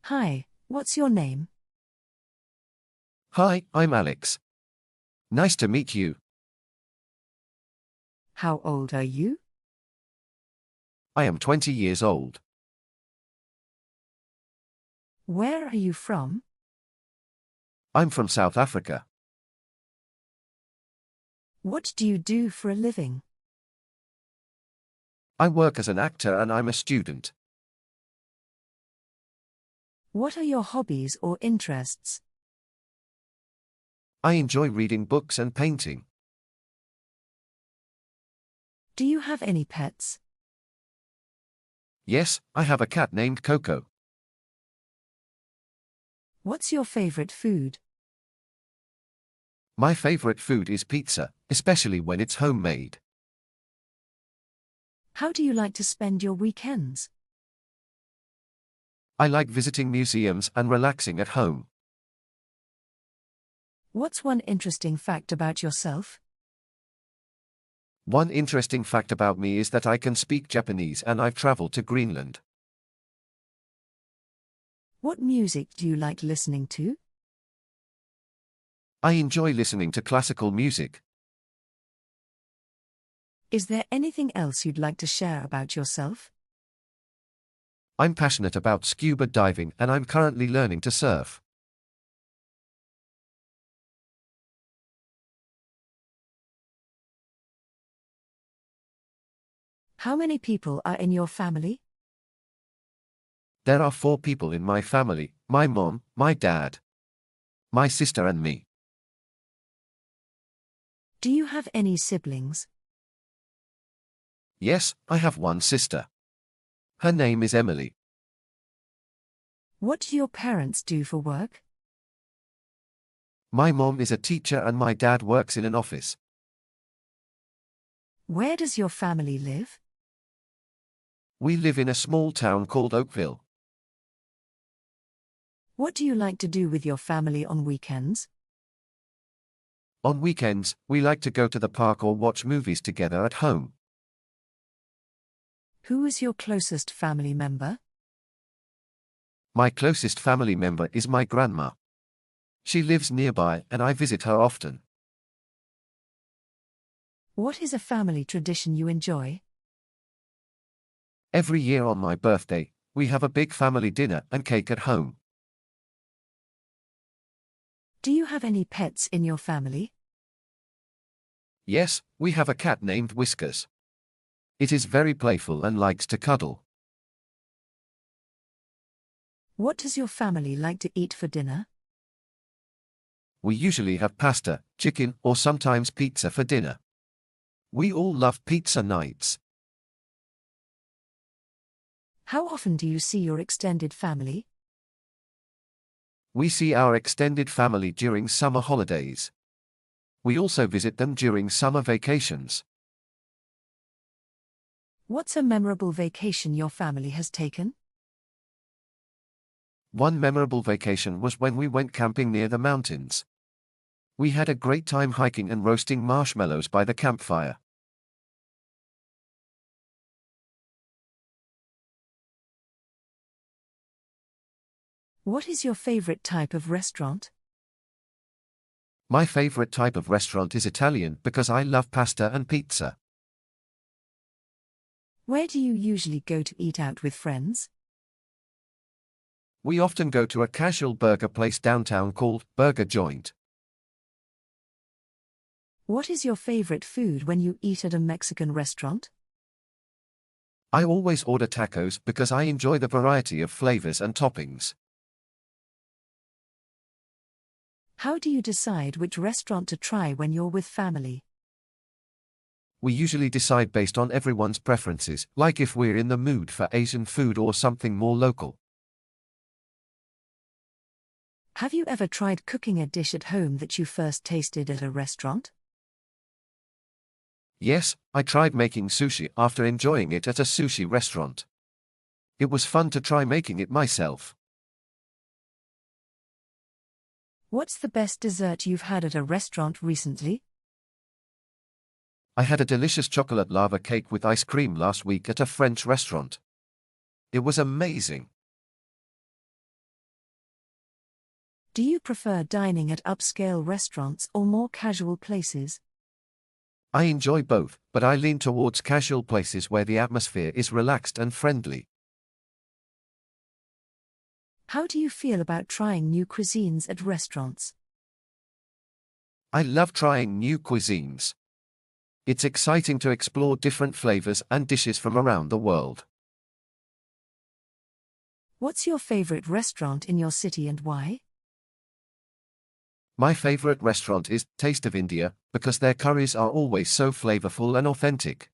Hi, what's your name? Hi, I'm Alex. Nice to meet you. How old are you? I am 20 years old. Where are you from? I'm from South Africa. What do you do for a living? I work as an actor and I'm a student. What are your hobbies or interests? I enjoy reading books and painting. Do you have any pets? Yes, I have a cat named Coco. What's your favorite food? My favorite food is pizza, especially when it's homemade. How do you like to spend your weekends? I like visiting museums and relaxing at home. What's one interesting fact about yourself? One interesting fact about me is that I can speak Japanese and I've traveled to Greenland. What music do you like listening to? I enjoy listening to classical music. Is there anything else you'd like to share about yourself? I'm passionate about scuba diving and I'm currently learning to surf. How many people are in your family? There are 4 people in my family: my mom, my dad, my sister and me. Do you have any siblings? Yes, I have one sister. Her name is Emily. What do your parents do for work? My mom is a teacher and my dad works in an office. Where does your family live? We live in a small town called Oakville. What do you like to do with your family on weekends? On weekends, we like to go to the park or watch movies together at home. Who is your closest family member? My closest family member is my grandma. She lives nearby and I visit her often. What is a family tradition you enjoy? Every year on my birthday, we have a big family dinner and cake at home. Do you have any pets in your family? Yes, we have a cat named Whiskers. It is very playful and likes to cuddle. What does your family like to eat for dinner? We usually have pasta, chicken, or sometimes pizza for dinner. We all love pizza nights. How often do you see your extended family? We see our extended family during summer holidays. We also visit them during summer vacations. What's a memorable vacation your family has taken? One memorable vacation was when we went camping near the mountains. We had a great time hiking and roasting marshmallows by the campfire. What is your favorite type of restaurant? My favorite type of restaurant is Italian because I love pasta and pizza. Where do you usually go to eat out with friends? We often go to a casual burger place downtown called Burger Joint. What is your favorite food when you eat at a Mexican restaurant? I always order tacos because I enjoy the variety of flavors and toppings. How do you decide which restaurant to try when you're with family? We usually decide based on everyone's preferences, like if we're in the mood for Asian food or something more local. Have you ever tried cooking a dish at home that you first tasted at a restaurant? Yes, I tried making sushi after enjoying it at a sushi restaurant. It was fun to try making it myself. What's the best dessert you've had at a restaurant recently? I had a delicious chocolate lava cake with ice cream last week at a French restaurant. It was amazing. Do you prefer dining at upscale restaurants or more casual places? I enjoy both, but I lean towards casual places where the atmosphere is relaxed and friendly. How do you feel about trying new cuisines at restaurants? I love trying new cuisines. It's exciting to explore different flavors and dishes from around the world. What's your favorite restaurant in your city and why? My favorite restaurant is Taste of India because their curries are always so flavorful and authentic.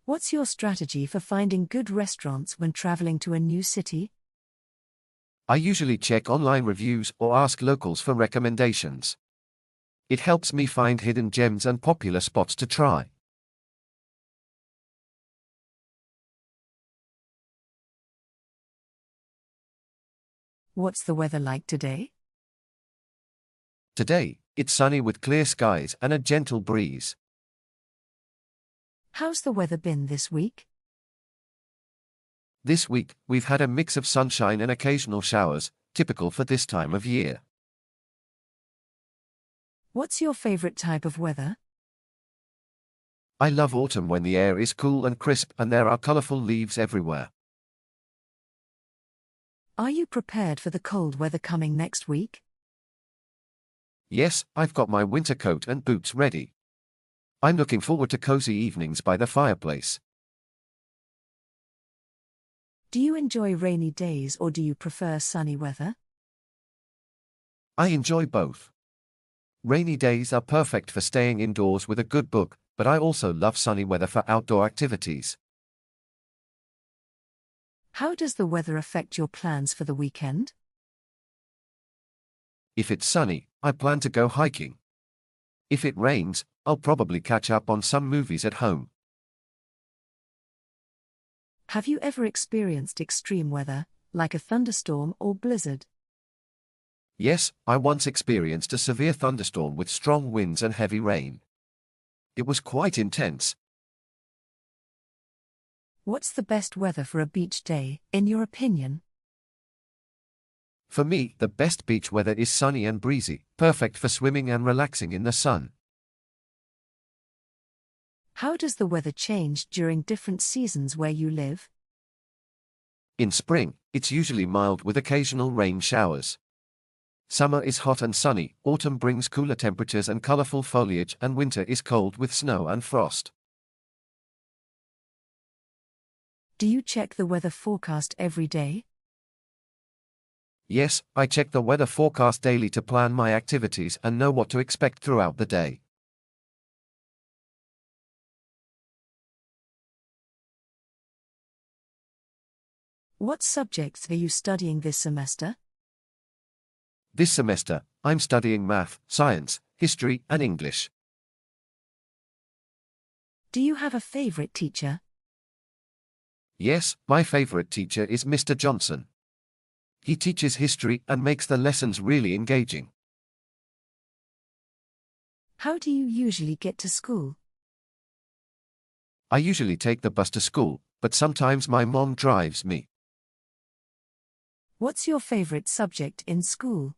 What's your strategy for finding good restaurants when traveling to a new city? I usually check online reviews or ask locals for recommendations. It helps me find hidden gems and popular spots to try. What's the weather like today? Today, it's sunny with clear skies and a gentle breeze. How's the weather been this week? This week, we've had a mix of sunshine and occasional showers, typical for this time of year. What's your favorite type of weather? I love autumn when the air is cool and crisp and there are colorful leaves everywhere. Are you prepared for the cold weather coming next week? Yes, I've got my winter coat and boots ready. I'm looking forward to cozy evenings by the fireplace. Do you enjoy rainy days or do you prefer sunny weather? I enjoy both. Rainy days are perfect for staying indoors with a good book, but I also love sunny weather for outdoor activities. How does the weather affect your plans for the weekend? If it's sunny, I plan to go hiking. If it rains, I'll probably catch up on some movies at home. Have you ever experienced extreme weather, like a thunderstorm or blizzard? Yes, I once experienced a severe thunderstorm with strong winds and heavy rain. It was quite intense. What's the best weather for a beach day, in your opinion? For me, the best beach weather is sunny and breezy, perfect for swimming and relaxing in the sun. How does the weather change during different seasons where you live? In spring, it's usually mild with occasional rain showers. Summer is hot and sunny, autumn brings cooler temperatures and colorful foliage, and winter is cold with snow and frost. Do you check the weather forecast every day? Yes, I check the weather forecast daily to plan my activities and know what to expect throughout the day. What subjects are you studying this semester? This semester, I'm studying math, science, history, and English. Do you have a favorite teacher? Yes, my favorite teacher is Mr. Johnson. He teaches history and makes the lessons really engaging. How do you usually get to school? I usually take the bus to school, but sometimes my mom drives me. What's your favorite subject in school?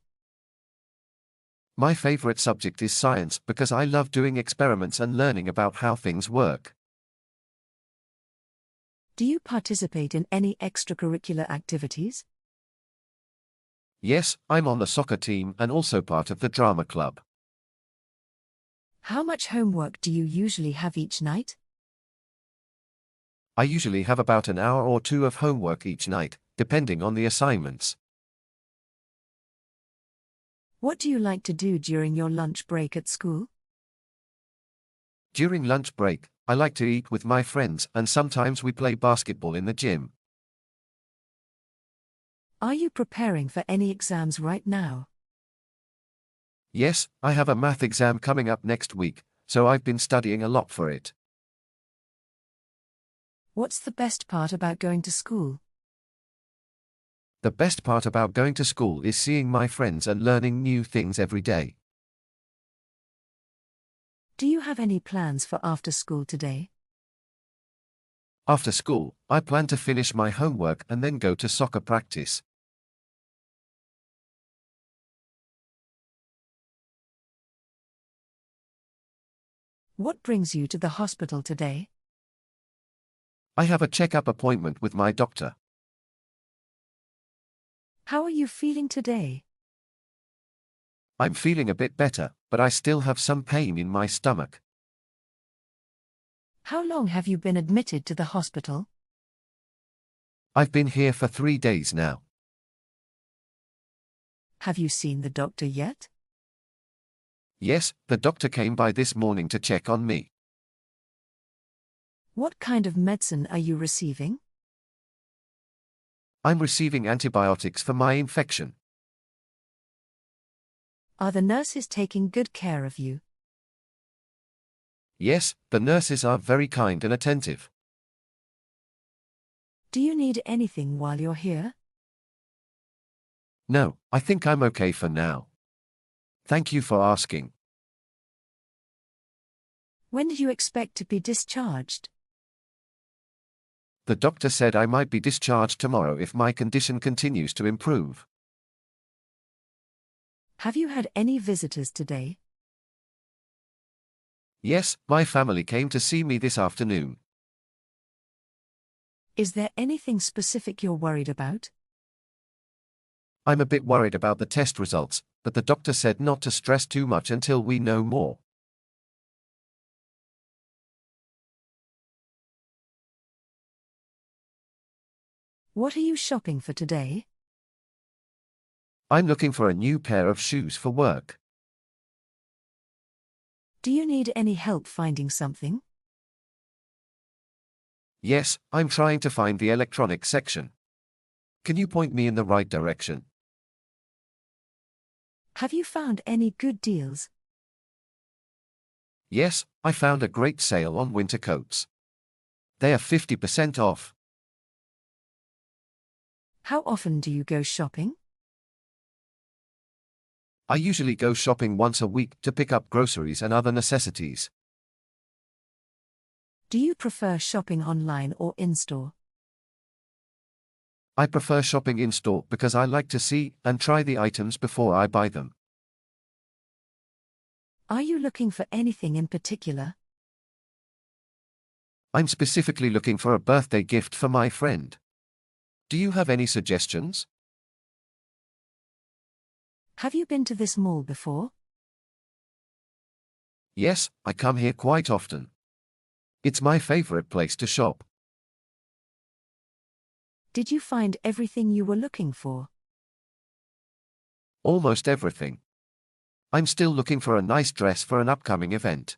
My favorite subject is science because I love doing experiments and learning about how things work. Do you participate in any extracurricular activities? Yes, I'm on the soccer team and also part of the drama club. How much homework do you usually have each night? I usually have about an hour or two of homework each night, depending on the assignments. What do you like to do during your lunch break at school? During lunch break, I like to eat with my friends and sometimes we play basketball in the gym. Are you preparing for any exams right now? Yes, I have a math exam coming up next week, so I've been studying a lot for it. What's the best part about going to school? The best part about going to school is seeing my friends and learning new things every day. Do you have any plans for after school today? After school, I plan to finish my homework and then go to soccer practice. What brings you to the hospital today? I have a checkup appointment with my doctor. How are you feeling today? I'm feeling a bit better, but I still have some pain in my stomach. How long have you been admitted to the hospital? I've been here for 3 days now. Have you seen the doctor yet? Yes, the doctor came by this morning to check on me. What kind of medicine are you receiving? I'm receiving antibiotics for my infection. Are the nurses taking good care of you? Yes, the nurses are very kind and attentive. Do you need anything while you're here? No, I think I'm okay for now. Thank you for asking. When do you expect to be discharged? The doctor said I might be discharged tomorrow if my condition continues to improve. Have you had any visitors today? Yes, my family came to see me this afternoon. Is there anything specific you're worried about? I'm a bit worried about the test results, but the doctor said not to stress too much until we know more. What are you shopping for today? I'm looking for a new pair of shoes for work. Do you need any help finding something? Yes, I'm trying to find the electronics section. Can you point me in the right direction? Have you found any good deals? Yes, I found a great sale on winter coats. They are 50% off. How often do you go shopping? I usually go shopping once a week to pick up groceries and other necessities. Do you prefer shopping online or in-store? I prefer shopping in-store because I like to see and try the items before I buy them. Are you looking for anything in particular? I'm specifically looking for a birthday gift for my friend. Do you have any suggestions? Have you been to this mall before? Yes, I come here quite often. It's my favorite place to shop. Did you find everything you were looking for? Almost everything. I'm still looking for a nice dress for an upcoming event.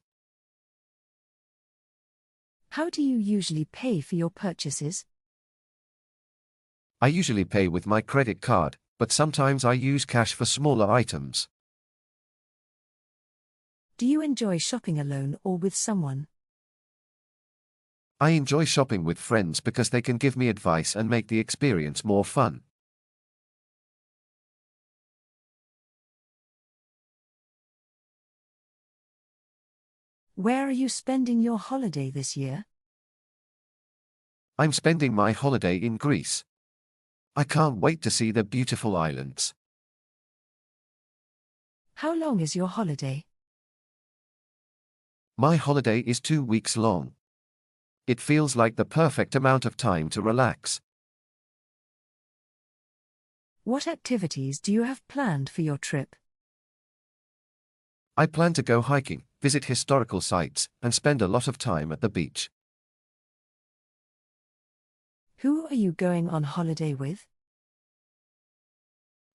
How do you usually pay for your purchases? I usually pay with my credit card, but sometimes I use cash for smaller items. Do you enjoy shopping alone or with someone? I enjoy shopping with friends because they can give me advice and make the experience more fun. Where are you spending your holiday this year? I'm spending my holiday in Greece. I can't wait to see the beautiful islands. How long is your holiday? My holiday is 2 weeks long. It feels like the perfect amount of time to relax. What activities do you have planned for your trip? I plan to go hiking, visit historical sites, and spend a lot of time at the beach. Who are you going on holiday with?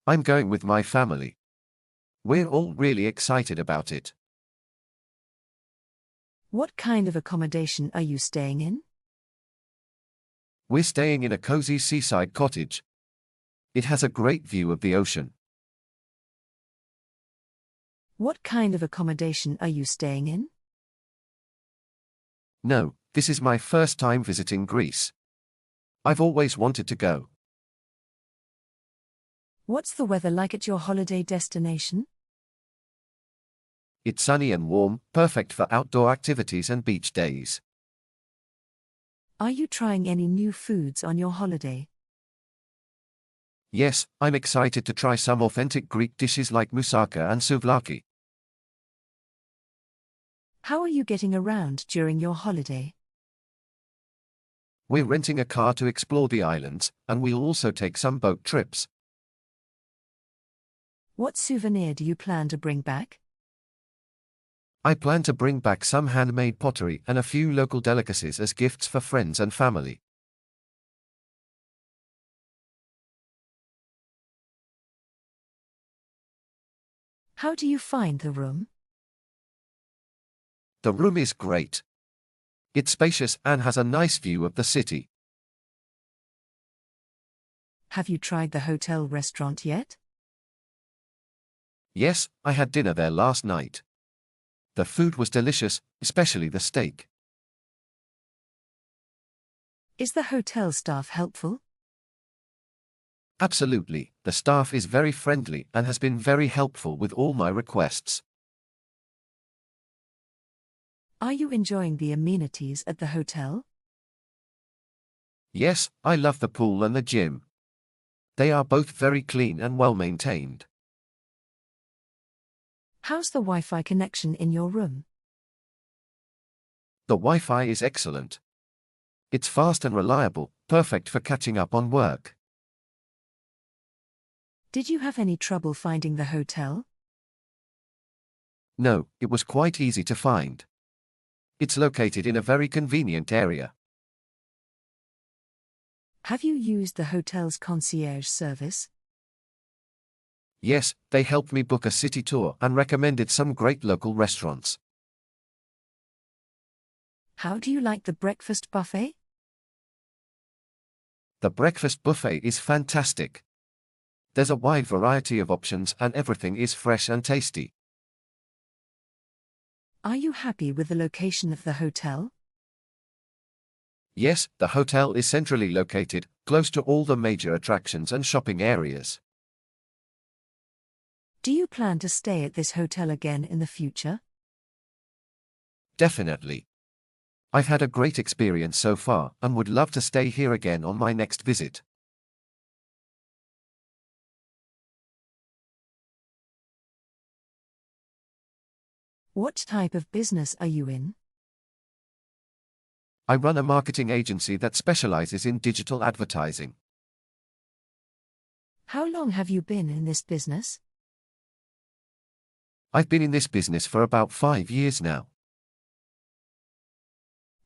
I'm going with my family. We're all really excited about it. What kind of accommodation are you staying in? We're staying in a cozy seaside cottage. It has a great view of the ocean. What kind of accommodation are you staying in? No, this is my first time visiting Greece. I've always wanted to go. What's the weather like at your holiday destination? It's sunny and warm, perfect for outdoor activities and beach days. Are you trying any new foods on your holiday? Yes, I'm excited to try some authentic Greek dishes like moussaka and souvlaki. How are you getting around during your holiday? We're renting a car to explore the islands, and we'll also take some boat trips. What souvenir do you plan to bring back? I plan to bring back some handmade pottery and a few local delicacies as gifts for friends and family. How do you find the room? The room is great. It's spacious and has a nice view of the city. Have you tried the hotel restaurant yet? Yes, I had dinner there last night. The food was delicious, especially the steak. Is the hotel staff helpful? Absolutely, the staff is very friendly and has been very helpful with all my requests. Are you enjoying the amenities at the hotel? Yes, I love the pool and the gym. They are both very clean and well maintained. How's the Wi-Fi connection in your room? The Wi-Fi is excellent. It's fast and reliable, perfect for catching up on work. Did you have any trouble finding the hotel? No, it was quite easy to find. It's located in a very convenient area. Have you used the hotel's concierge service? Yes, they helped me book a city tour and recommended some great local restaurants. How do you like the breakfast buffet? The breakfast buffet is fantastic. There's a wide variety of options and everything is fresh and tasty. Are you happy with the location of the hotel? Yes, the hotel is centrally located, close to all the major attractions and shopping areas. Do you plan to stay at this hotel again in the future? Definitely. I've had a great experience so far and would love to stay here again on my next visit. What type of business are you in? I run a marketing agency that specializes in digital advertising. How long have you been in this business? I've been in this business for about 5 years now.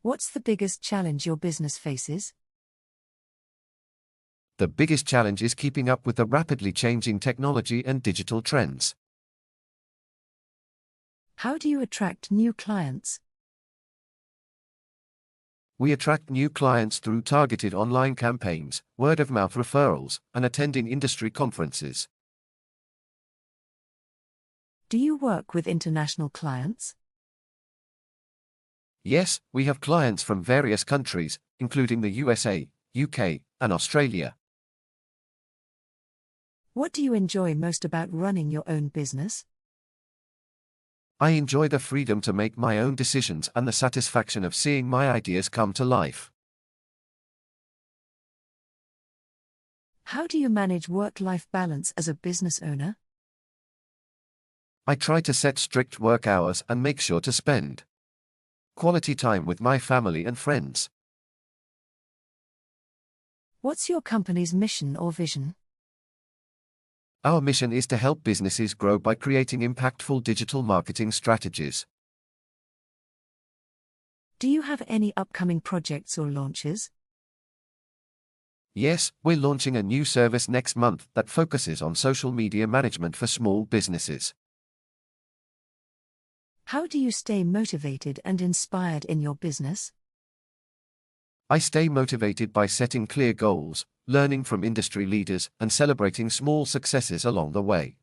What's the biggest challenge your business faces? The biggest challenge is keeping up with the rapidly changing technology and digital trends. How do you attract new clients? We attract new clients through targeted online campaigns, word-of-mouth referrals, and attending industry conferences. Do you work with international clients? Yes, we have clients from various countries, including the USA, UK, and Australia. What do you enjoy most about running your own business? I enjoy the freedom to make my own decisions and the satisfaction of seeing my ideas come to life. How do you manage work-life balance as a business owner? I try to set strict work hours and make sure to spend quality time with my family and friends. What's your company's mission or vision? Our mission is to help businesses grow by creating impactful digital marketing strategies. Do you have any upcoming projects or launches? Yes, we're launching a new service next month that focuses on social media management for small businesses. How do you stay motivated and inspired in your business? I stay motivated by setting clear goals, learning from industry leaders, and celebrating small successes along the way.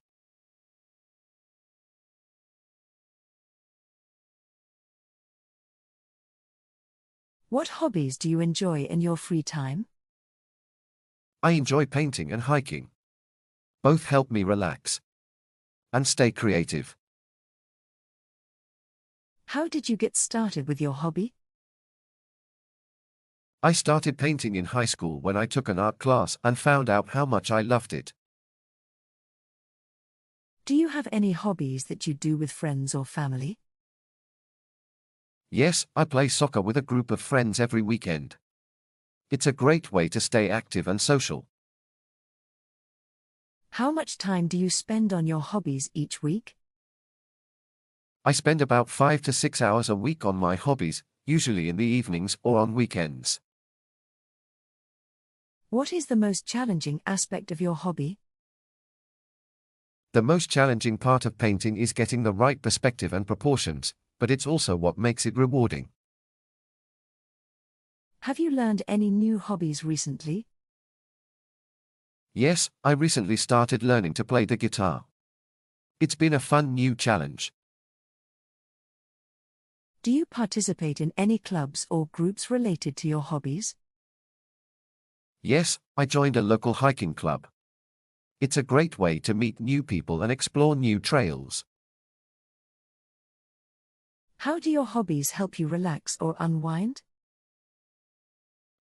What hobbies do you enjoy in your free time? I enjoy painting and hiking. Both help me relax and stay creative. How did you get started with your hobby? I started painting in high school when I took an art class and found out how much I loved it. Do you have any hobbies that you do with friends or family? Yes, I play soccer with a group of friends every weekend. It's a great way to stay active and social. How much time do you spend on your hobbies each week? I spend about 5 to 6 hours a week on my hobbies, usually in the evenings or on weekends. What is the most challenging aspect of your hobby? The most challenging part of painting is getting the right perspective and proportions, but it's also what makes it rewarding. Have you learned any new hobbies recently? Yes, I recently started learning to play the guitar. It's been a fun new challenge. Do you participate in any clubs or groups related to your hobbies? Yes, I joined a local hiking club. It's a great way to meet new people and explore new trails. How do your hobbies help you relax or unwind?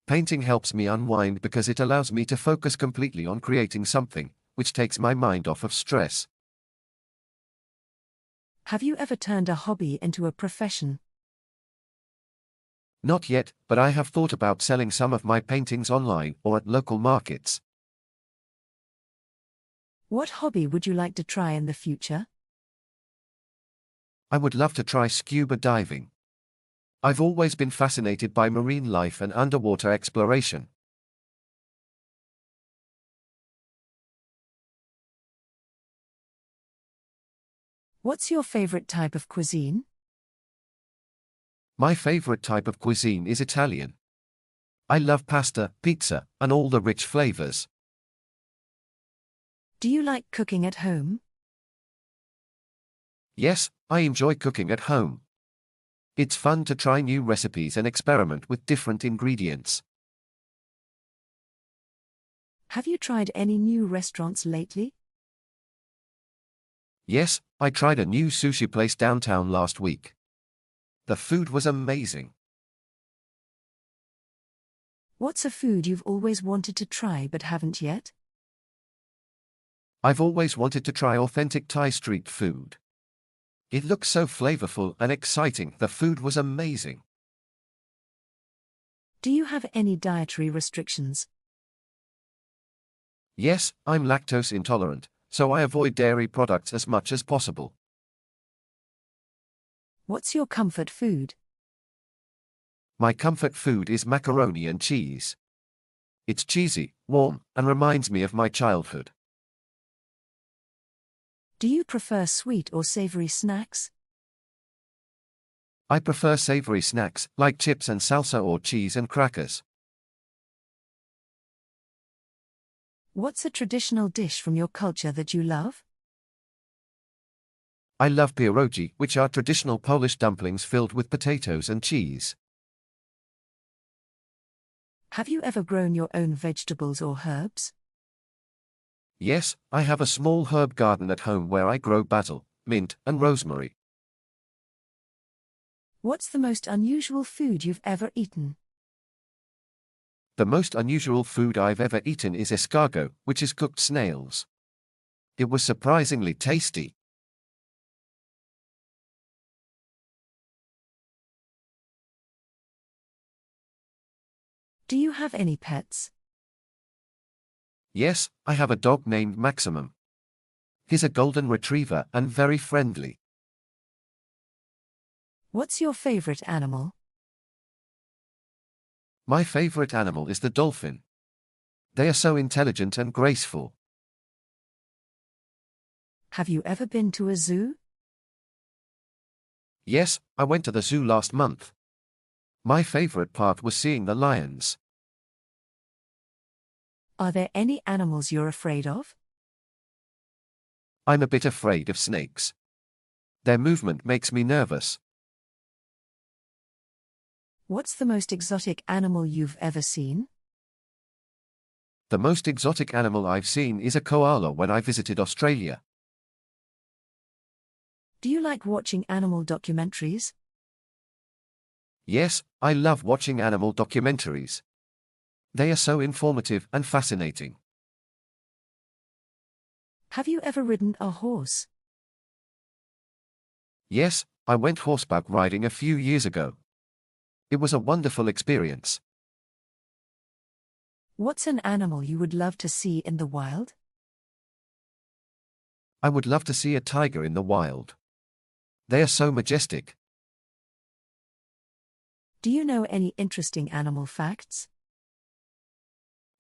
Painting helps me unwind because it allows me to focus completely on creating something, which takes my mind off of stress. Have you ever turned a hobby into a profession? Not yet, but I have thought about selling some of my paintings online or at local markets. What hobby would you like to try in the future? I would love to try scuba diving. I've always been fascinated by marine life and underwater exploration. What's your favorite type of cuisine? My favorite type of cuisine is Italian. I love pasta, pizza, and all the rich flavors. Do you like cooking at home? Yes, I enjoy cooking at home. It's fun to try new recipes and experiment with different ingredients. Have you tried any new restaurants lately? Yes, I tried a new sushi place downtown last week. The food was amazing. What's a food you've always wanted to try but haven't yet? I've always wanted to try authentic Thai street food. It looked so flavorful and exciting. The food was amazing. Do you have any dietary restrictions? Yes, I'm lactose intolerant, so I avoid dairy products as much as possible. What's your comfort food? My comfort food is macaroni and cheese. It's cheesy, warm, and reminds me of my childhood. Do you prefer sweet or savory snacks? I prefer savory snacks, like chips and salsa or cheese and crackers. What's a traditional dish from your culture that you love? I love pierogi, which are traditional Polish dumplings filled with potatoes and cheese. Have you ever grown your own vegetables or herbs? Yes, I have a small herb garden at home where I grow basil, mint, and rosemary. What's the most unusual food you've ever eaten? The most unusual food I've ever eaten is escargot, which is cooked snails. It was surprisingly tasty. Do you have any pets? Yes, I have a dog named Maximum. He's a golden retriever and very friendly. What's your favorite animal? My favorite animal is the dolphin. They are so intelligent and graceful. Have you ever been to a zoo? Yes, I went to the zoo last month. My favorite part was seeing the lions. Are there any animals you're afraid of? I'm a bit afraid of snakes. Their movement makes me nervous. What's the most exotic animal you've ever seen? The most exotic animal I've seen is a koala when I visited Australia. Do you like watching animal documentaries? Yes, I love watching animal documentaries. They are so informative and fascinating. Have you ever ridden a horse? Yes, I went horseback riding a few years ago. It was a wonderful experience. What's an animal you would love to see in the wild? I would love to see a tiger in the wild. They are so majestic. Do you know any interesting animal facts?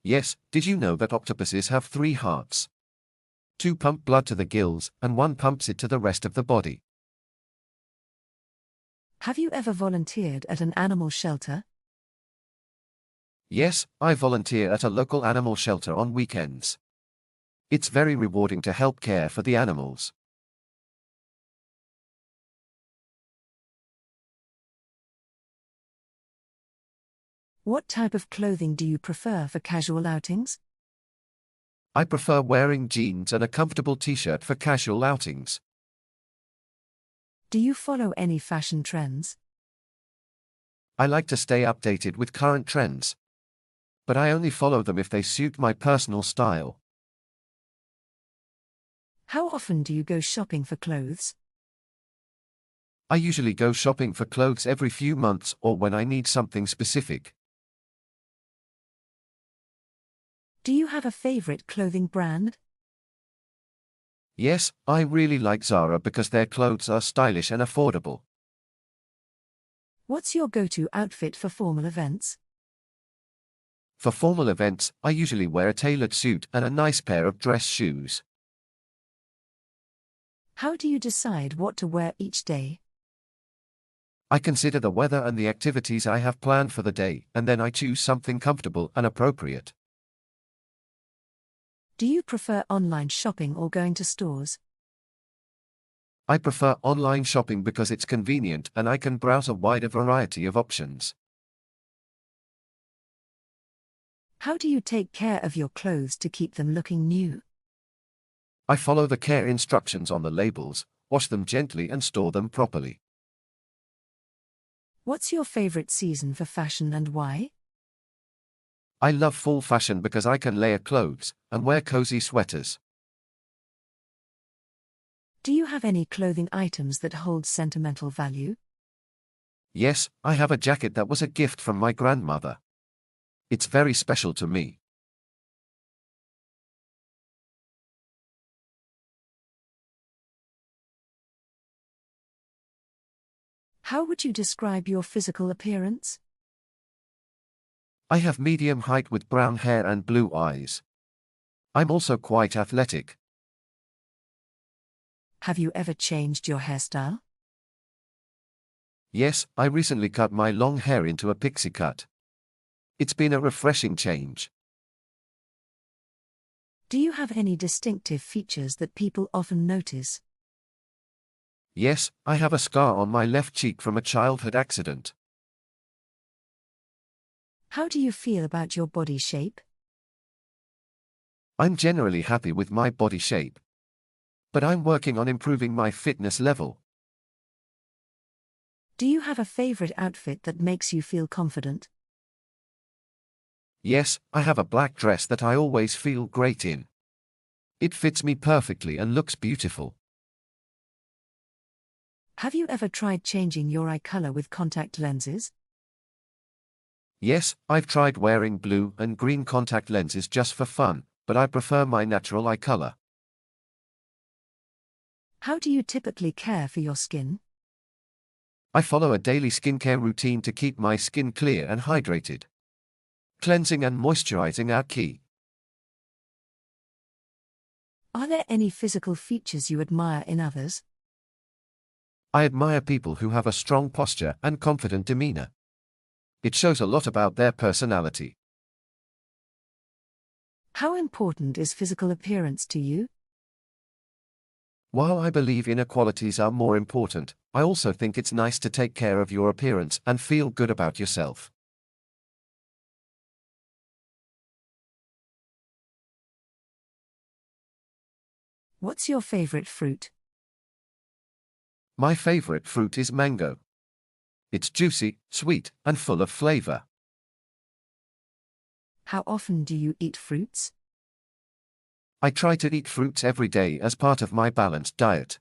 Yes, did you know that octopuses have 3 hearts? 2 pump blood to the gills, and 1 pumps it to the rest of the body. Have you ever volunteered at an animal shelter? Yes, I volunteer at a local animal shelter on weekends. It's very rewarding to help care for the animals. What type of clothing do you prefer for casual outings? I prefer wearing jeans and a comfortable t-shirt for casual outings. Do you follow any fashion trends? I like to stay updated with current trends. But I only follow them if they suit my personal style. How often do you go shopping for clothes? I usually go shopping for clothes every few months or when I need something specific. Do you have a favorite clothing brand? Yes, I really like Zara because their clothes are stylish and affordable. What's your go-to outfit for formal events? For formal events, I usually wear a tailored suit and a nice pair of dress shoes. How do you decide what to wear each day? I consider the weather and the activities I have planned for the day, and then I choose something comfortable and appropriate. Do you prefer online shopping or going to stores? I prefer online shopping because it's convenient and I can browse a wider variety of options. How do you take care of your clothes to keep them looking new? I follow the care instructions on the labels, wash them gently and store them properly. What's your favorite season for fashion and why? I love fall fashion because I can layer clothes and wear cozy sweaters. Do you have any clothing items that hold sentimental value? Yes, I have a jacket that was a gift from my grandmother. It's very special to me. How would you describe your physical appearance? I have medium height with brown hair and blue eyes. I'm also quite athletic. Have you ever changed your hairstyle? Yes, I recently cut my long hair into a pixie cut. It's been a refreshing change. Do you have any distinctive features that people often notice? Yes, I have a scar on my left cheek from a childhood accident. How do you feel about your body shape? I'm generally happy with my body shape. But I'm working on improving my fitness level. Do you have a favorite outfit that makes you feel confident? Yes, I have a black dress that I always feel great in. It fits me perfectly and looks beautiful. Have you ever tried changing your eye color with contact lenses? Yes, I've tried wearing blue and green contact lenses just for fun, but I prefer my natural eye color. How do you typically care for your skin? I follow a daily skincare routine to keep my skin clear and hydrated. Cleansing and moisturizing are key. Are there any physical features you admire in others? I admire people who have a strong posture and confident demeanor. It shows a lot about their personality. How important is physical appearance to you? While I believe inequalities are more important, I also think it's nice to take care of your appearance and feel good about yourself. What's your favorite fruit? My favorite fruit is mango. It's juicy, sweet, and full of flavor. How often do you eat fruits? I try to eat fruits every day as part of my balanced diet.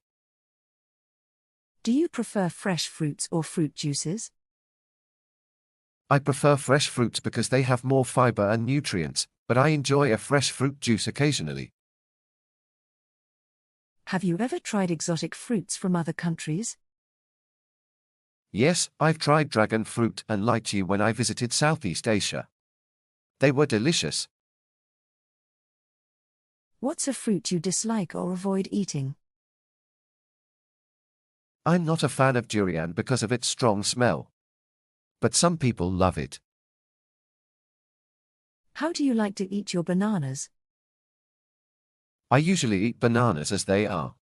Do you prefer fresh fruits or fruit juices? I prefer fresh fruits because they have more fiber and nutrients, but I enjoy a fresh fruit juice occasionally. Have you ever tried exotic fruits from other countries? Yes, I've tried dragon fruit and lychee when I visited Southeast Asia. They were delicious. What's a fruit you dislike or avoid eating? I'm not a fan of durian because of its strong smell. But some people love it. How do you like to eat your bananas? I usually eat bananas as they are.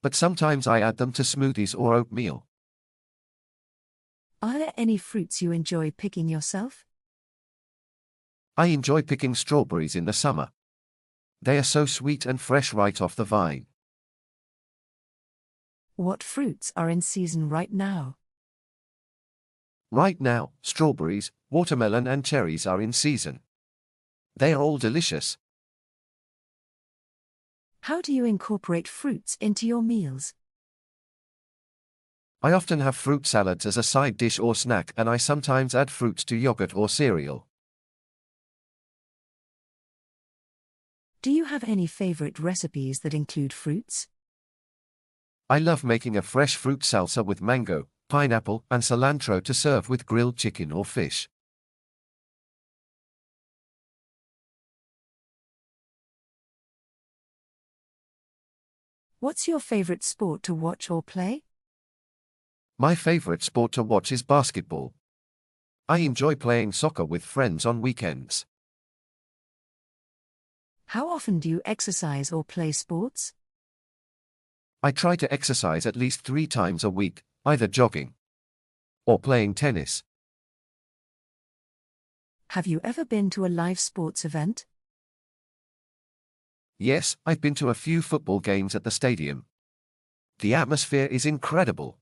But sometimes I add them to smoothies or oatmeal. Are there any fruits you enjoy picking yourself? I enjoy picking strawberries in the summer. They are so sweet and fresh right off the vine. What fruits are in season right now? Right now, strawberries, watermelon and cherries are in season. They are all delicious. How do you incorporate fruits into your meals? I often have fruit salads as a side dish or snack, and I sometimes add fruits to yogurt or cereal. Do you have any favorite recipes that include fruits? I love making a fresh fruit salsa with mango, pineapple, and cilantro to serve with grilled chicken or fish. What's your favorite sport to watch or play? My favorite sport to watch is basketball. I enjoy playing soccer with friends on weekends. How often do you exercise or play sports? I try to exercise at least 3 times a week, either jogging or playing tennis. Have you ever been to a live sports event? Yes, I've been to a few football games at the stadium. The atmosphere is incredible.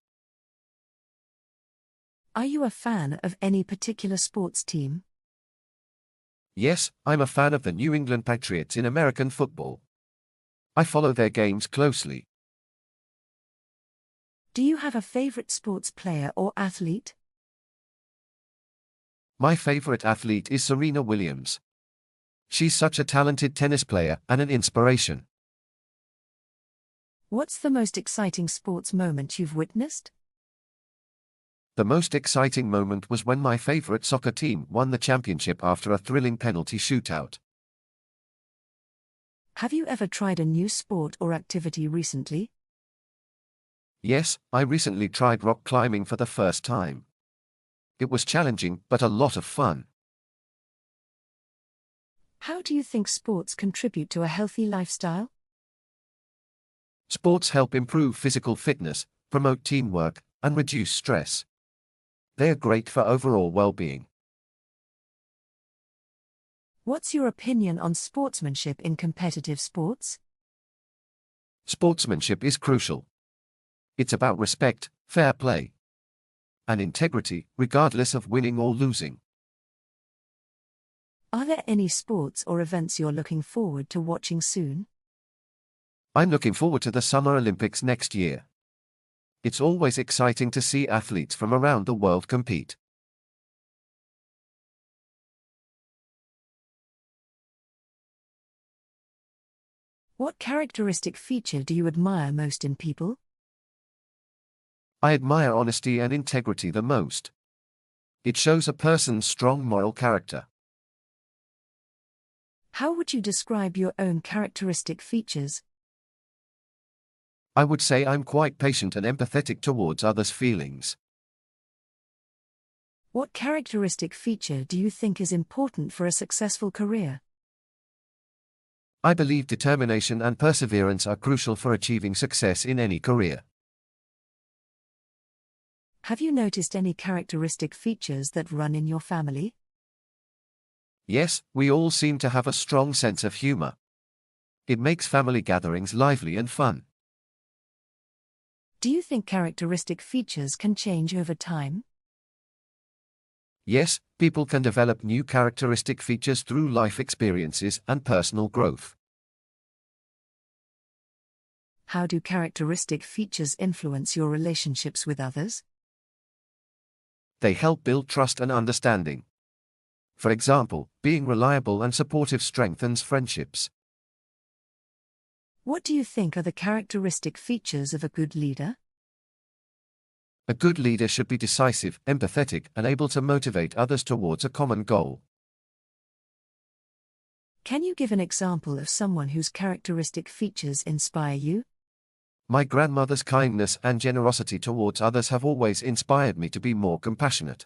Are you a fan of any particular sports team? Yes, I'm a fan of the New England Patriots in American football. I follow their games closely. Do you have a favorite sports player or athlete? My favorite athlete is Serena Williams. She's such a talented tennis player and an inspiration. What's the most exciting sports moment you've witnessed? The most exciting moment was when my favorite soccer team won the championship after a thrilling penalty shootout. Have you ever tried a new sport or activity recently? Yes, I recently tried rock climbing for the first time. It was challenging, but a lot of fun. How do you think sports contribute to a healthy lifestyle? Sports help improve physical fitness, promote teamwork, and reduce stress. They are great for overall well-being. What's your opinion on sportsmanship in competitive sports? Sportsmanship is crucial. It's about respect, fair play, and integrity, regardless of winning or losing. Are there any sports or events you're looking forward to watching soon? I'm looking forward to the Summer Olympics next year. It's always exciting to see athletes from around the world compete. What characteristic feature do you admire most in people? I admire honesty and integrity the most. It shows a person's strong moral character. How would you describe your own characteristic features? I would say I'm quite patient and empathetic towards others' feelings. What characteristic feature do you think is important for a successful career? I believe determination and perseverance are crucial for achieving success in any career. Have you noticed any characteristic features that run in your family? Yes, we all seem to have a strong sense of humor. It makes family gatherings lively and fun. Do you think characteristic features can change over time? Yes, people can develop new characteristic features through life experiences and personal growth. How do characteristic features influence your relationships with others? They help build trust and understanding. For example, being reliable and supportive strengthens friendships. What do you think are the characteristic features of a good leader? A good leader should be decisive, empathetic, and able to motivate others towards a common goal. Can you give an example of someone whose characteristic features inspire you? My grandmother's kindness and generosity towards others have always inspired me to be more compassionate.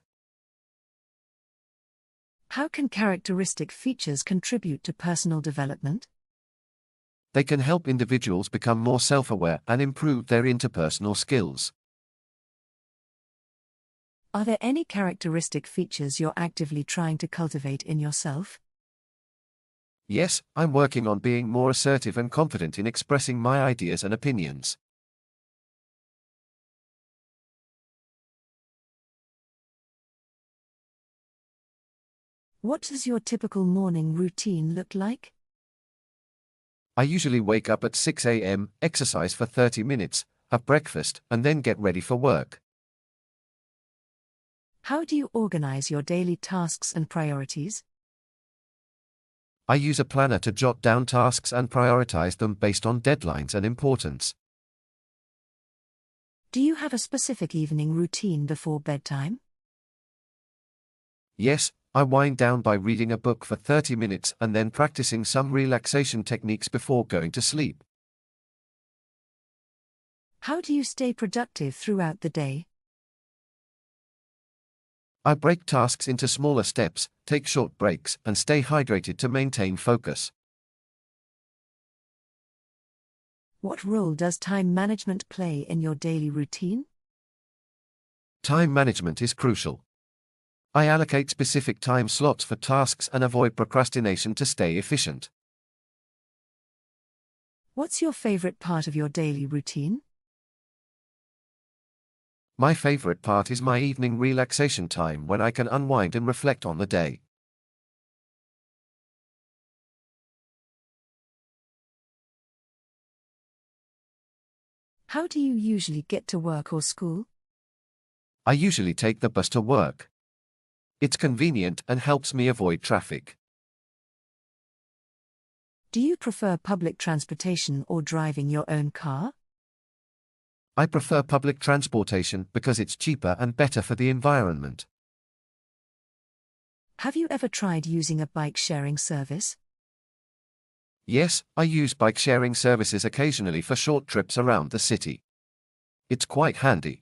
How can characteristic features contribute to personal development? They can help individuals become more self-aware and improve their interpersonal skills. Are there any characteristic features you're actively trying to cultivate in yourself? Yes, I'm working on being more assertive and confident in expressing my ideas and opinions. What does your typical morning routine look like? I usually wake up at 6 a.m., exercise for 30 minutes, have breakfast, and then get ready for work. How do you organize your daily tasks and priorities? I use a planner to jot down tasks and prioritize them based on deadlines and importance. Do you have a specific evening routine before bedtime? Yes, I wind down by reading a book for 30 minutes and then practicing some relaxation techniques before going to sleep. How do you stay productive throughout the day? I break tasks into smaller steps, take short breaks, and stay hydrated to maintain focus. What role does time management play in your daily routine? Time management is crucial. I allocate specific time slots for tasks and avoid procrastination to stay efficient. What's your favorite part of your daily routine? My favorite part is my evening relaxation time when I can unwind and reflect on the day. How do you usually get to work or school? I usually take the bus to work. It's convenient and helps me avoid traffic. Do you prefer public transportation or driving your own car? I prefer public transportation because it's cheaper and better for the environment. Have you ever tried using a bike sharing service? Yes, I use bike sharing services occasionally for short trips around the city. It's quite handy.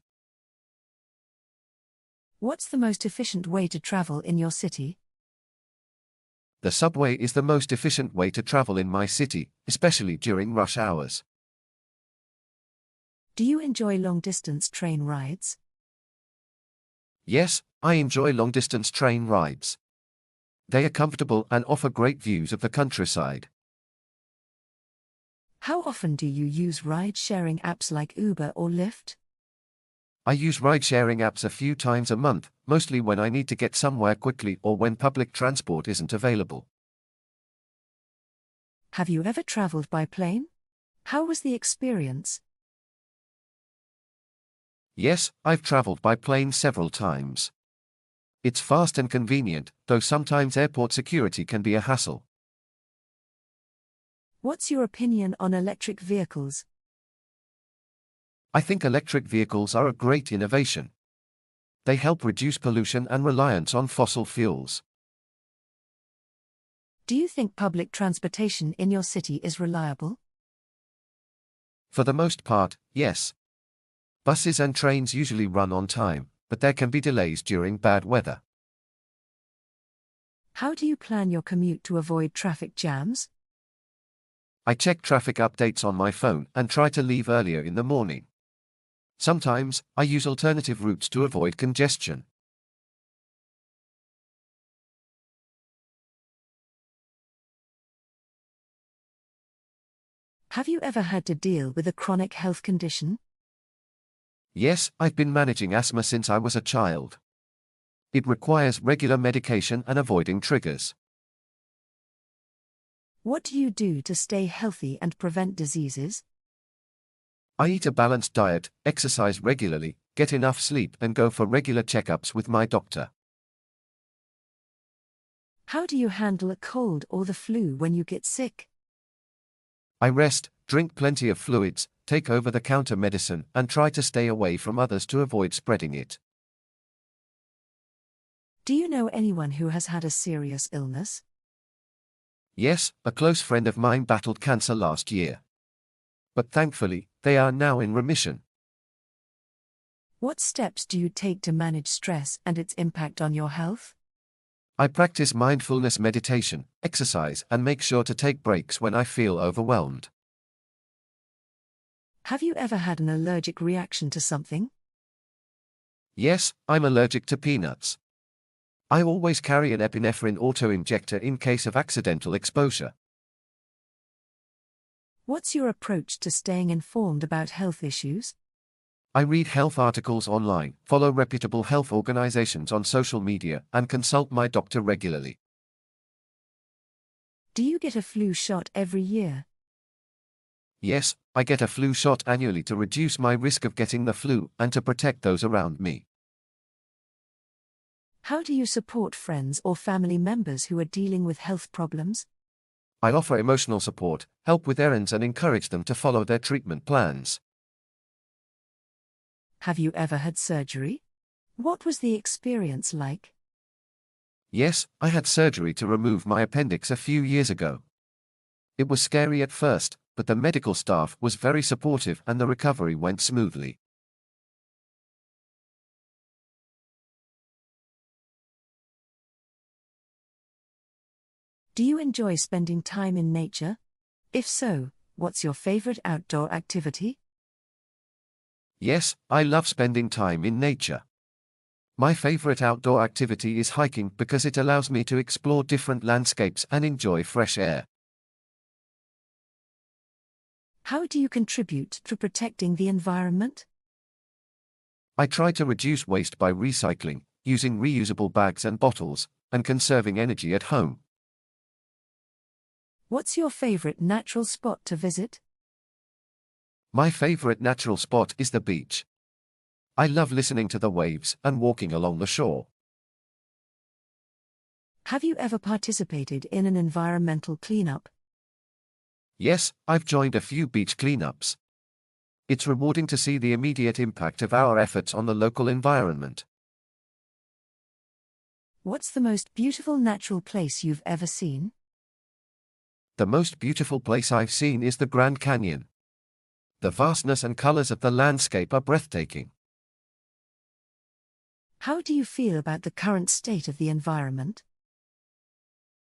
What's the most efficient way to travel in your city? The subway is the most efficient way to travel in my city, especially during rush hours. Do you enjoy long-distance train rides? Yes, I enjoy long-distance train rides. They are comfortable and offer great views of the countryside. How often do you use ride-sharing apps like Uber or Lyft? I use ride-sharing apps a few times a month, mostly when I need to get somewhere quickly or when public transport isn't available. Have you ever traveled by plane? How was the experience? Yes, I've traveled by plane several times. It's fast and convenient, though sometimes airport security can be a hassle. What's your opinion on electric vehicles? I think electric vehicles are a great innovation. They help reduce pollution and reliance on fossil fuels. Do you think public transportation in your city is reliable? For the most part, yes. Buses and trains usually run on time, but there can be delays during bad weather. How do you plan your commute to avoid traffic jams? I check traffic updates on my phone and try to leave earlier in the morning. Sometimes, I use alternative routes to avoid congestion. Have you ever had to deal with a chronic health condition? Yes, I've been managing asthma since I was a child. It requires regular medication and avoiding triggers. What do you do to stay healthy and prevent diseases? I eat a balanced diet, exercise regularly, get enough sleep, and go for regular checkups with my doctor. How do you handle a cold or the flu when you get sick? I rest, drink plenty of fluids, take over-the-counter medicine, and try to stay away from others to avoid spreading it. Do you know anyone who has had a serious illness? Yes, a close friend of mine battled cancer last year. But thankfully, they are now in remission. What steps do you take to manage stress and its impact on your health? I practice mindfulness meditation, exercise, and make sure to take breaks when I feel overwhelmed. Have you ever had an allergic reaction to something? Yes, I'm allergic to peanuts. I always carry an epinephrine auto-injector in case of accidental exposure. What's your approach to staying informed about health issues? I read health articles online, follow reputable health organizations on social media, and consult my doctor regularly. Do you get a flu shot every year? Yes, I get a flu shot annually to reduce my risk of getting the flu and to protect those around me. How do you support friends or family members who are dealing with health problems? I offer emotional support, help with errands, and encourage them to follow their treatment plans. Have you ever had surgery? What was the experience like? Yes, I had surgery to remove my appendix a few years ago. It was scary at first, but the medical staff was very supportive and the recovery went smoothly. Do you enjoy spending time in nature? If so, what's your favorite outdoor activity? Yes, I love spending time in nature. My favorite outdoor activity is hiking because it allows me to explore different landscapes and enjoy fresh air. How do you contribute to protecting the environment? I try to reduce waste by recycling, using reusable bags and bottles, and conserving energy at home. What's your favorite natural spot to visit? My favorite natural spot is the beach. I love listening to the waves and walking along the shore. Have you ever participated in an environmental cleanup? Yes, I've joined a few beach cleanups. It's rewarding to see the immediate impact of our efforts on the local environment. What's the most beautiful natural place you've ever seen? The most beautiful place I've seen is the Grand Canyon. The vastness and colors of the landscape are breathtaking. How do you feel about the current state of the environment?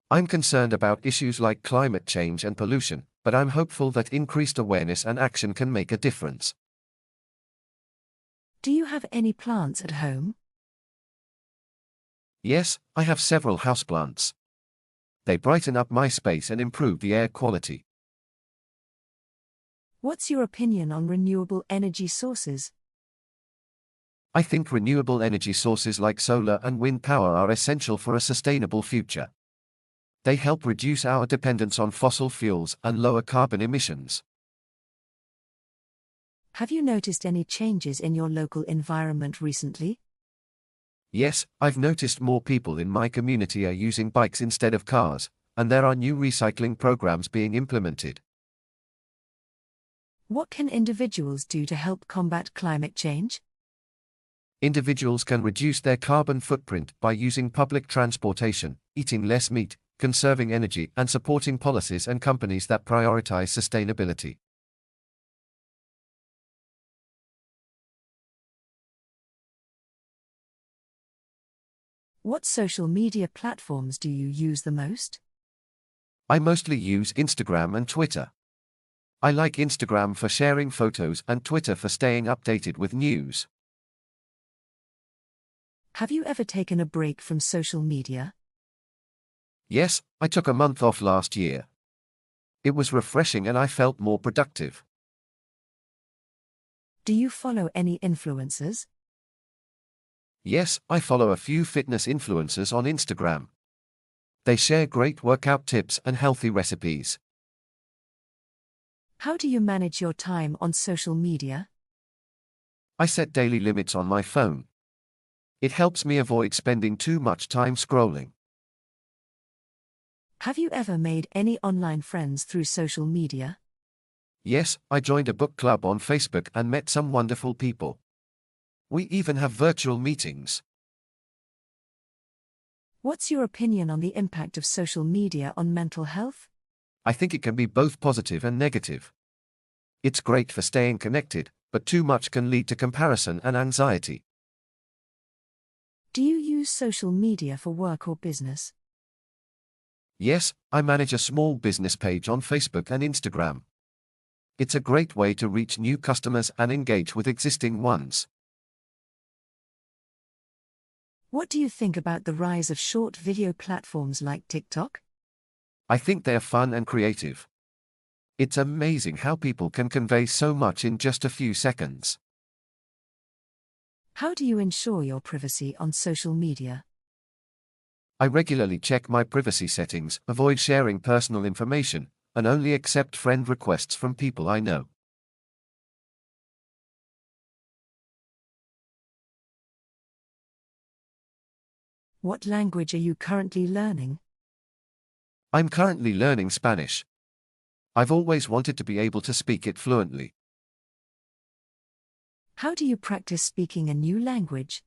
I'm concerned about issues like climate change and pollution, but I'm hopeful that increased awareness and action can make a difference. Do you have any plants at home? Yes, I have several houseplants. They brighten up my space and improve the air quality. What's your opinion on renewable energy sources? I think renewable energy sources like solar and wind power are essential for a sustainable future. They help reduce our dependence on fossil fuels and lower carbon emissions. Have you noticed any changes in your local environment recently? Yes, I've noticed more people in my community are using bikes instead of cars, and there are new recycling programs being implemented. What can individuals do to help combat climate change? Individuals can reduce their carbon footprint by using public transportation, eating less meat, conserving energy, and supporting policies and companies that prioritize sustainability. What social media platforms do you use the most? I mostly use Instagram and Twitter. I like Instagram for sharing photos and Twitter for staying updated with news. Have you ever taken a break from social media? Yes, I took a month off last year. It was refreshing and I felt more productive. Do you follow any influencers? Yes, I follow a few fitness influencers on Instagram. They share great workout tips and healthy recipes. How do you manage your time on social media? I set daily limits on my phone. It helps me avoid spending too much time scrolling. Have you ever made any online friends through social media? Yes, I joined a book club on Facebook and met some wonderful people. We even have virtual meetings. What's your opinion on the impact of social media on mental health? I think it can be both positive and negative. It's great for staying connected, but too much can lead to comparison and anxiety. Do you use social media for work or business? Yes, I manage a small business page on Facebook and Instagram. It's a great way to reach new customers and engage with existing ones. What do you think about the rise of short video platforms like TikTok? I think they're fun and creative. It's amazing how people can convey so much in just a few seconds. How do you ensure your privacy on social media? I regularly check my privacy settings, avoid sharing personal information, and only accept friend requests from people I know. What language are you currently learning? I'm currently learning Spanish. I've always wanted to be able to speak it fluently. How do you practice speaking a new language?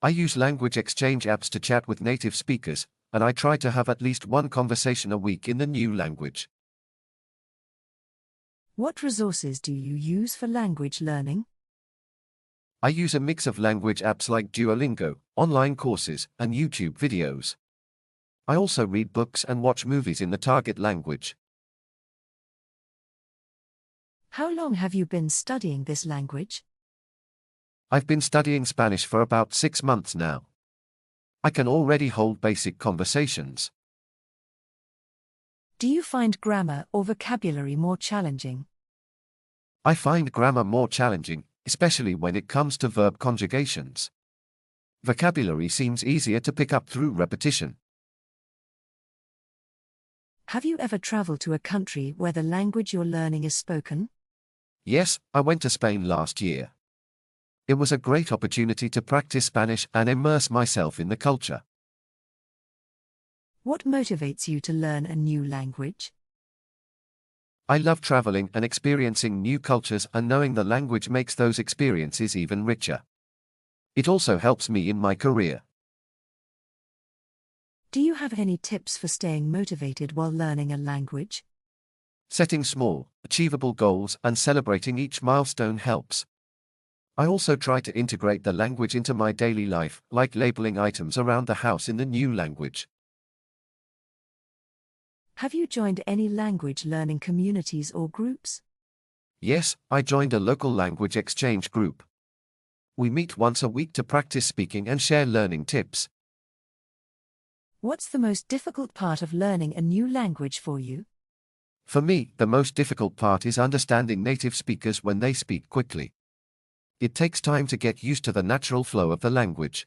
I use language exchange apps to chat with native speakers, and I try to have at least one conversation a week in the new language. What resources do you use for language learning? I use a mix of language apps like Duolingo, online courses, and YouTube videos. I also read books and watch movies in the target language. How long have you been studying this language? I've been studying Spanish for about 6 months now. I can already hold basic conversations. Do you find grammar or vocabulary more challenging? I find grammar more challenging, especially when it comes to verb conjugations. Vocabulary seems easier to pick up through repetition. Have you ever traveled to a country where the language you're learning is spoken? Yes, I went to Spain last year. It was a great opportunity to practice Spanish and immerse myself in the culture. What motivates you to learn a new language? I love traveling and experiencing new cultures, and knowing the language makes those experiences even richer. It also helps me in my career. Do you have any tips for staying motivated while learning a language? Setting small, achievable goals and celebrating each milestone helps. I also try to integrate the language into my daily life, like labeling items around the house in the new language. Have you joined any language learning communities or groups? Yes, I joined a local language exchange group. We meet once a week to practice speaking and share learning tips. What's the most difficult part of learning a new language for you? For me, the most difficult part is understanding native speakers when they speak quickly. It takes time to get used to the natural flow of the language.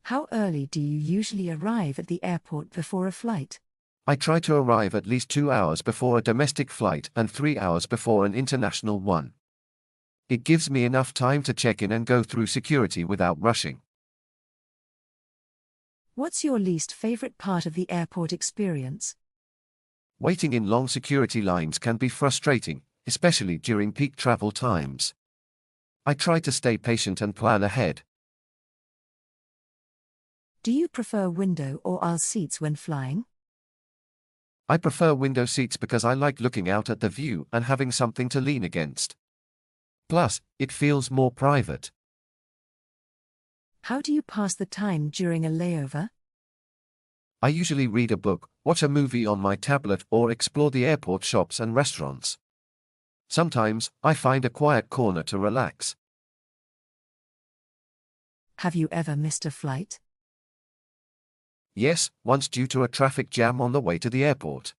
How early do you usually arrive at the airport before a flight? I try to arrive at least 2 hours before a domestic flight and 3 hours before an international one. It gives me enough time to check in and go through security without rushing. What's your least favorite part of the airport experience? Waiting in long security lines can be frustrating, especially during peak travel times. I try to stay patient and plan ahead. Do you prefer window or aisle seats when flying? I prefer window seats because I like looking out at the view and having something to lean against. Plus, it feels more private. How do you pass the time during a layover? I usually read a book, watch a movie on my tablet, or explore the airport shops and restaurants. Sometimes, I find a quiet corner to relax. Have you ever missed a flight? Yes, once due to a traffic jam on the way to the airport.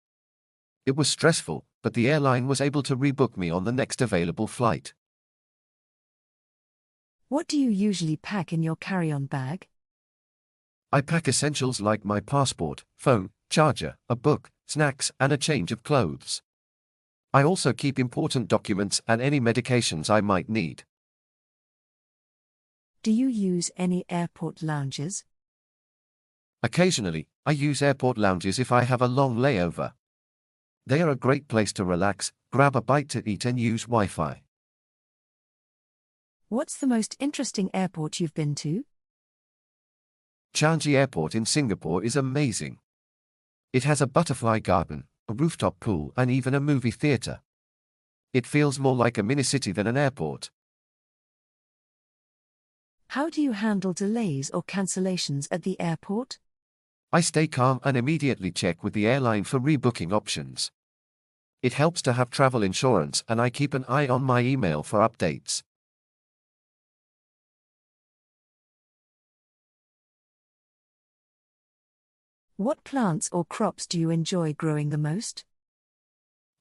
It was stressful, but the airline was able to rebook me on the next available flight. What do you usually pack in your carry-on bag? I pack essentials like my passport, phone, charger, a book, snacks, and a change of clothes. I also keep important documents and any medications I might need. Do you use any airport lounges? Occasionally, I use airport lounges if I have a long layover. They are a great place to relax, grab a bite to eat, and use Wi-Fi. What's the most interesting airport you've been to? Changi Airport in Singapore is amazing. It has a butterfly garden, a rooftop pool, and even a movie theater. It feels more like a mini-city than an airport. How do you handle delays or cancellations at the airport? I stay calm and immediately check with the airline for rebooking options. It helps to have travel insurance, and I keep an eye on my email for updates. What plants or crops do you enjoy growing the most?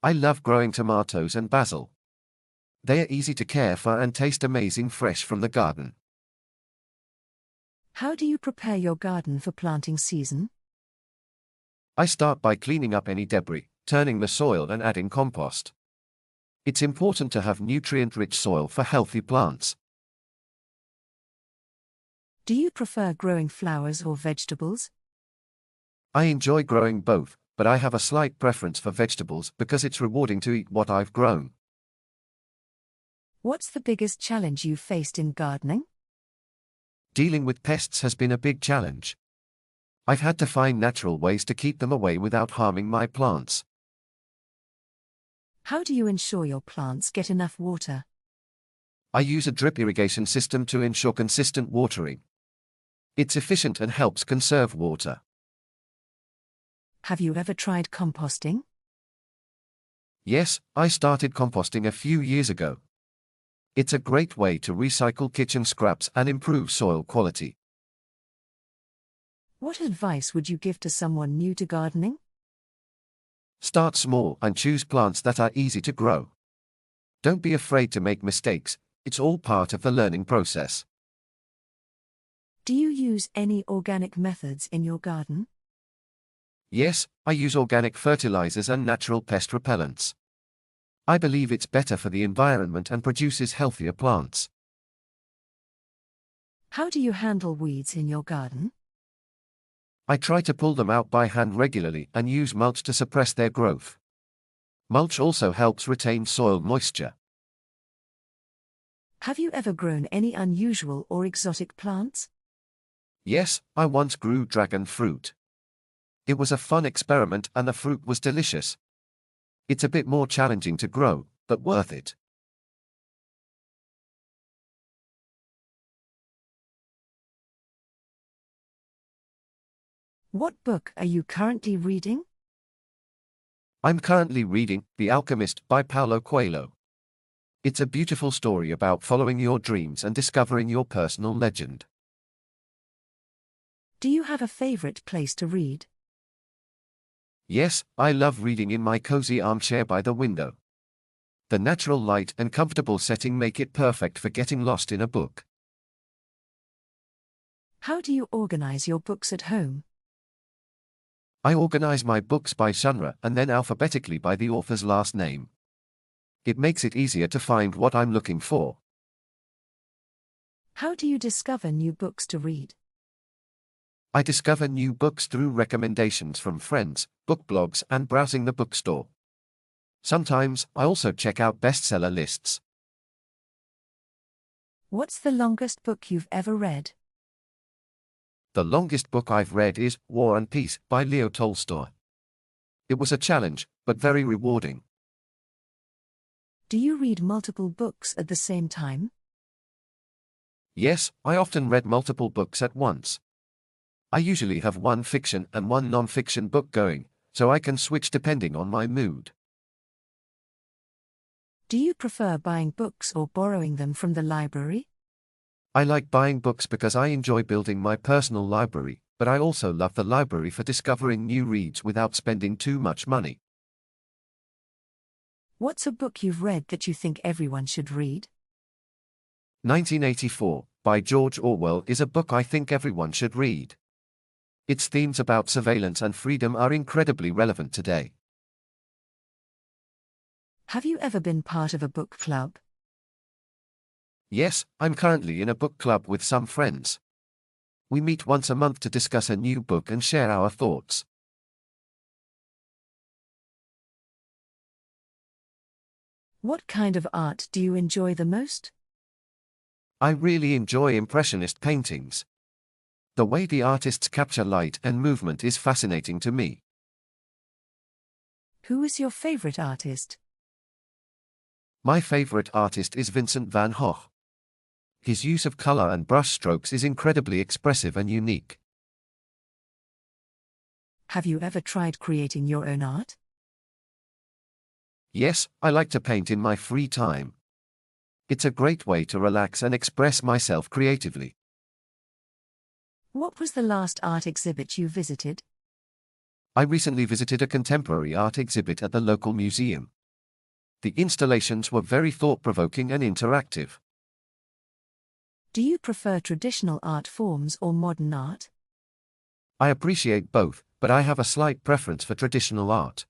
I love growing tomatoes and basil. They are easy to care for and taste amazing fresh from the garden. How do you prepare your garden for planting season? I start by cleaning up any debris, turning the soil, and adding compost. It's important to have nutrient-rich soil for healthy plants. Do you prefer growing flowers or vegetables? I enjoy growing both, but I have a slight preference for vegetables because it's rewarding to eat what I've grown. What's the biggest challenge you've faced in gardening? Dealing with pests has been a big challenge. I've had to find natural ways to keep them away without harming my plants. How do you ensure your plants get enough water? I use a drip irrigation system to ensure consistent watering. It's efficient and helps conserve water. Have you ever tried composting? Yes, I started composting a few years ago. It's a great way to recycle kitchen scraps and improve soil quality. What advice would you give to someone new to gardening? Start small and choose plants that are easy to grow. Don't be afraid to make mistakes, it's all part of the learning process. Do you use any organic methods in your garden? Yes, I use organic fertilizers and natural pest repellents. I believe it's better for the environment and produces healthier plants. How do you handle weeds in your garden? I try to pull them out by hand regularly and use mulch to suppress their growth. Mulch also helps retain soil moisture. Have you ever grown any unusual or exotic plants? Yes, I once grew dragon fruit. It was a fun experiment and the fruit was delicious. It's a bit more challenging to grow, but worth it. What book are you currently reading? I'm currently reading The Alchemist by Paulo Coelho. It's a beautiful story about following your dreams and discovering your personal legend. Do you have a favorite place to read? Yes, I love reading in my cozy armchair by the window. The natural light and comfortable setting make it perfect for getting lost in a book. How do you organize your books at home? I organize my books by genre and then alphabetically by the author's last name. It makes it easier to find what I'm looking for. How do you discover new books to read? I discover new books through recommendations from friends, book blogs, and browsing the bookstore. Sometimes, I also check out bestseller lists. What's the longest book you've ever read? The longest book I've read is War and Peace by Leo Tolstoy. It was a challenge, but very rewarding. Do you read multiple books at the same time? Yes, I often read multiple books at once. I usually have one fiction and one non-fiction book going, so I can switch depending on my mood. Do you prefer buying books or borrowing them from the library? I like buying books because I enjoy building my personal library, but I also love the library for discovering new reads without spending too much money. What's a book you've read that you think everyone should read? 1984, by George Orwell is a book I think everyone should read. Its themes about surveillance and freedom are incredibly relevant today. Have you ever been part of a book club? Yes, I'm currently in a book club with some friends. We meet once a month to discuss a new book and share our thoughts. What kind of art do you enjoy the most? I really enjoy Impressionist paintings. The way the artists capture light and movement is fascinating to me. Who is your favorite artist? My favorite artist is Vincent van Gogh. His use of color and brushstrokes is incredibly expressive and unique. Have you ever tried creating your own art? Yes, I like to paint in my free time. It's a great way to relax and express myself creatively. What was the last art exhibit you visited? I recently visited a contemporary art exhibit at the local museum. The installations were very thought-provoking and interactive. Do you prefer traditional art forms or modern art? I appreciate both, but I have a slight preference for traditional art.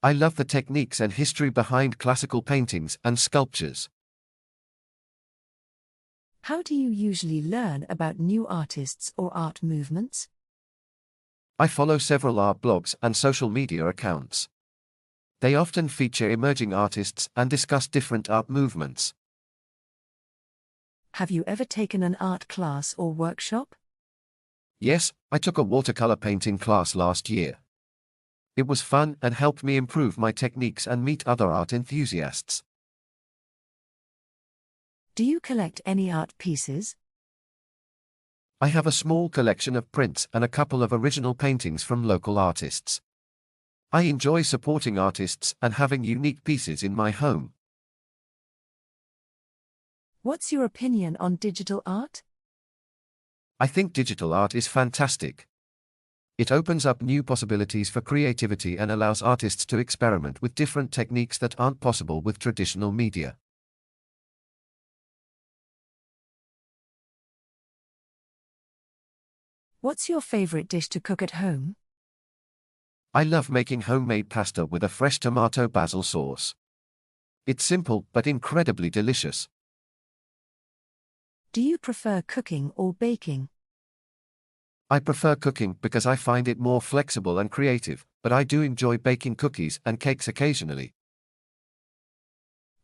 I love the techniques and history behind classical paintings and sculptures. How do you usually learn about new artists or art movements? I follow several art blogs and social media accounts. They often feature emerging artists and discuss different art movements. Have you ever taken an art class or workshop? Yes, I took a watercolor painting class last year. It was fun and helped me improve my techniques and meet other art enthusiasts. Do you collect any art pieces? I have a small collection of prints and a couple of original paintings from local artists. I enjoy supporting artists and having unique pieces in my home. What's your opinion on digital art? I think digital art is fantastic. It opens up new possibilities for creativity and allows artists to experiment with different techniques that aren't possible with traditional media. What's your favorite dish to cook at home? I love making homemade pasta with a fresh tomato basil sauce. It's simple but incredibly delicious. Do you prefer cooking or baking? I prefer cooking because I find it more flexible and creative, but I do enjoy baking cookies and cakes occasionally.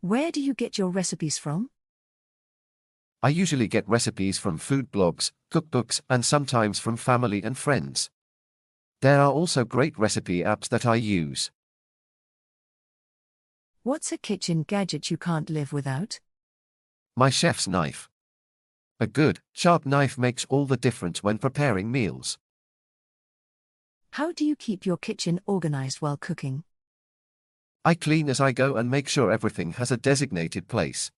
Where do you get your recipes from? I usually get recipes from food blogs, cookbooks, and sometimes from family and friends. There are also great recipe apps that I use. What's a kitchen gadget you can't live without? My chef's knife. A good, sharp knife makes all the difference when preparing meals. How do you keep your kitchen organized while cooking? I clean as I go and make sure everything has a designated place.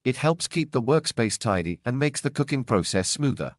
It helps keep the workspace tidy and makes the cooking process smoother.